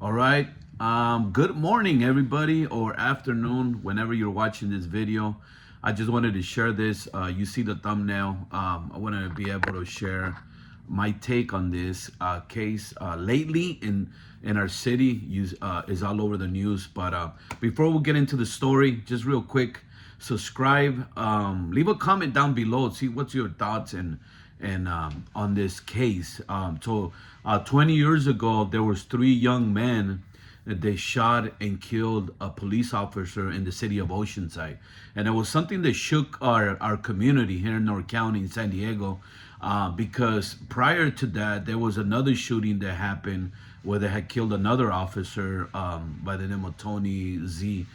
All right. Good morning, everybody, or afternoon, whenever you're watching this video. I just wanted to share this. You see the thumbnail. I wanted to be able to share my take on this case. Lately, in our city, is all over the news. But before we get into the story, just real quick, subscribe. Leave a comment down below. See what's your thoughts and on this case. 20 years ago, there was three young men that they shot and killed a police officer in the city of Oceanside, and it was something that shook our community here in North County in San Diego, because prior to that, there was another shooting that happened where they had killed another officer by the name of Tony Z.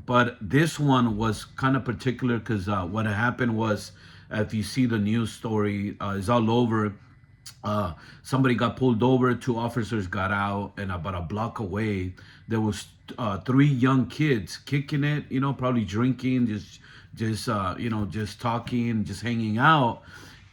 But this one was kind of particular because what happened was, if you see the news story, it's all over. Somebody got pulled over, two officers got out, and about a block away, there was three young kids kicking it, probably drinking, just talking, just hanging out.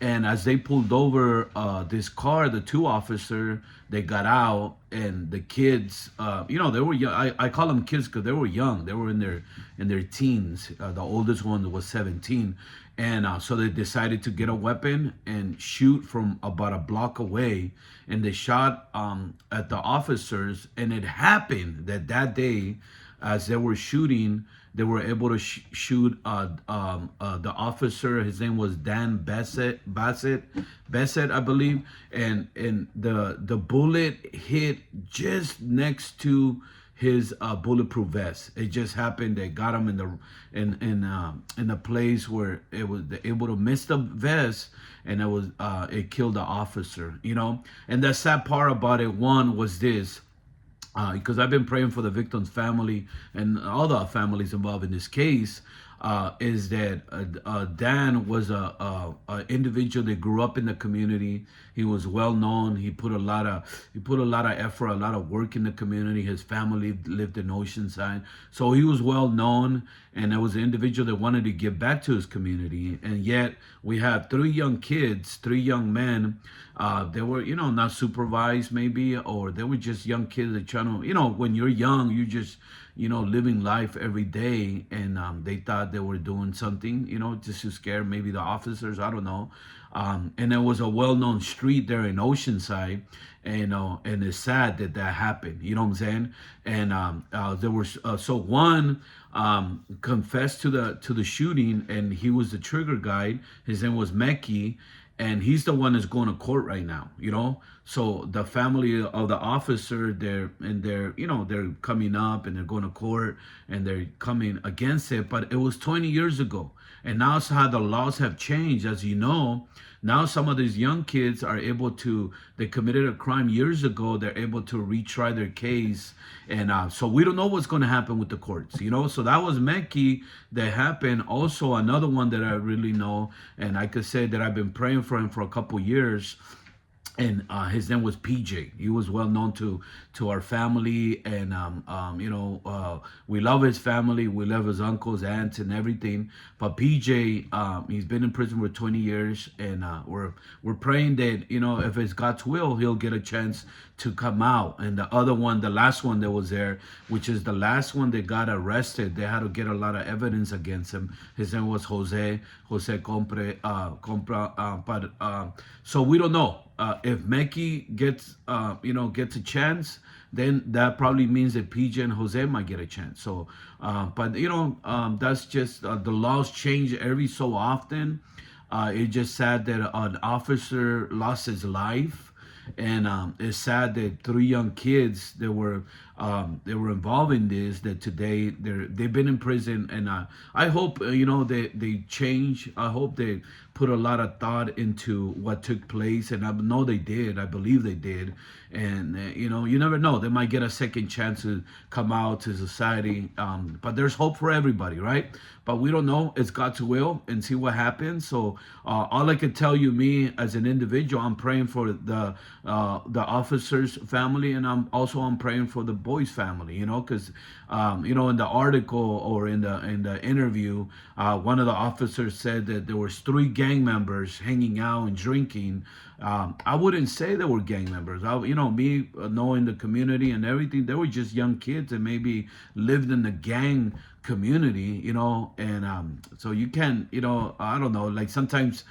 And as they pulled over this car, the two officer, they got out, and the kids, they were young. I call them kids because they were young. They were in their teens. The oldest one was 17, and so they decided to get a weapon and shoot from about a block away. And they shot at the officers, and it happened that day, as they were shooting, they were able to shoot the officer. His name was Dan Bassett, I believe, and the bullet hit just next to his bulletproof vest. It just happened. They got him in the place where it was able to miss the vest, and it killed the officer. And the sad part about it, one, was this. Because I've been praying for the victim's family and all the families involved in this case, is that Dan was a individual that grew up in the community. He was well known. He put a lot of effort, a lot of work in the community. His family lived in Oceanside, so he was well known. And it was an individual that wanted to give back to his community. And yet we have three young kids, three young men. They were, not supervised maybe, or they were just young kids that trying to, when you're young, you just, living life every day. And they thought they were doing something, just to scare maybe the officers. I don't know. And it was a well-known street there in Oceanside, and it's sad that happened. You know what I'm saying? And there was so one confessed to the shooting, and he was the trigger guy. His name was Mekki, and he's the one that's going to court right now. So the family of the officer, they're coming up and they're going to court and they're coming against it. But it was 20 years ago, and now it's how the laws have changed, as you know. Now some of these young kids are able to, they committed a crime years ago, they're able to retry their case. And so we don't know what's going to happen with the courts, So that was Mekki that happened. Also, another one that I really know, and I could say that I've been praying for him for a couple years, and his name was PJ. He was well known to our family, and we love his family. We love his uncles, aunts, and everything. But PJ, he's been in prison for 20 years, and we're praying that if it's God's will, he'll get a chance to come out. And the other one, the last one that was there, which is the last one that got arrested, they had to get a lot of evidence against him. His name was Jose Compra. But so we don't know. If Mekki gets a chance, then that probably means that PJ and Jose might get a chance. So, but that's just the laws change every so often. It's just sad that an officer lost his life, and it's sad that three young kids that were involved in this, that today they've been in prison. And I hope they change. I hope they put a lot of thought into what took place, and I know they did. I believe they did. And you never know, they might get a second chance to come out to society. But there's hope for everybody, right? But we don't know. It's God's will, and see what happens. So all I can tell you, me as an individual, I'm praying for the officer's family, and I'm praying for the boy's family, you know, because you know, in the article or in the interview, one of the officers said that there was 3 gang members hanging out and drinking. I wouldn't say they were gang members. You know, me knowing the community and everything, they were just young kids that maybe lived in the gang community, you know, and so you can, you know, I don't know, like sometimes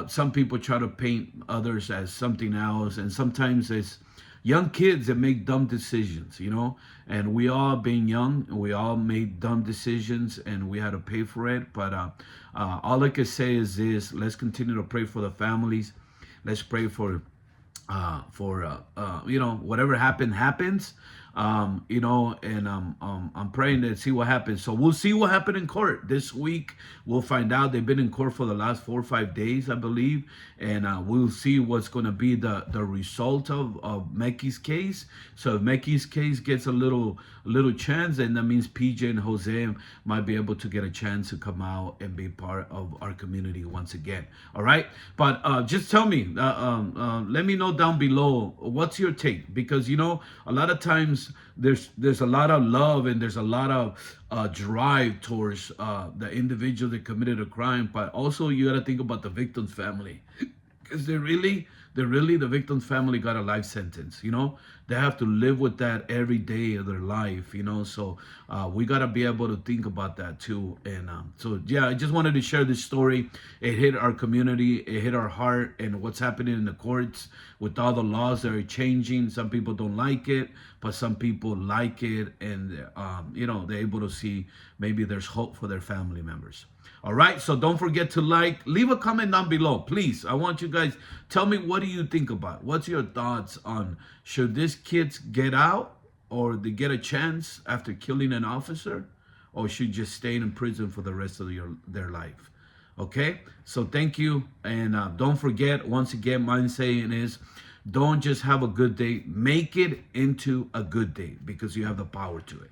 some people try to paint others as something else, and sometimes it's young kids that make dumb decisions, you know, and we all being young, we all made dumb decisions and we had to pay for it. But all I can say is this: let's continue to pray for the families. Let's pray for you know, whatever happens, you know, and I'm praying to see what happens. So we'll see what happened in court this week. We'll find out. They've been in court for the last 4 or 5 days, I believe, and we'll see what's going to be the result of Meki's case. So if Meki's case gets a little chance, then that means PJ and Jose might be able to get a chance to come out and be part of our community once again. All right, but just tell me, let me know down below what's your take, because you know, a lot of times there's a lot of love and there's a lot of drive towards the individual that committed a crime, but also you got to think about the victim's family, because the victim's family got a life sentence. You know, they have to live with that every day of their life, you know. So we got to be able to think about that too. And so yeah, I just wanted to share this story. It hit our community, it hit our heart, and what's happening in the courts with all the laws that are changing. Some people don't like it, but some people like it, and you know, they're able to see maybe there's hope for their family members. All right, so don't forget to leave a comment down below, please. I want you guys, tell me, what do you think about? What's your thoughts on, should these kids get out, or they get a chance after killing an officer, or should just stay in prison for the rest of their life? Okay, so thank you, and don't forget, once again, my saying is, don't just have a good day, make it into a good day, because you have the power to it.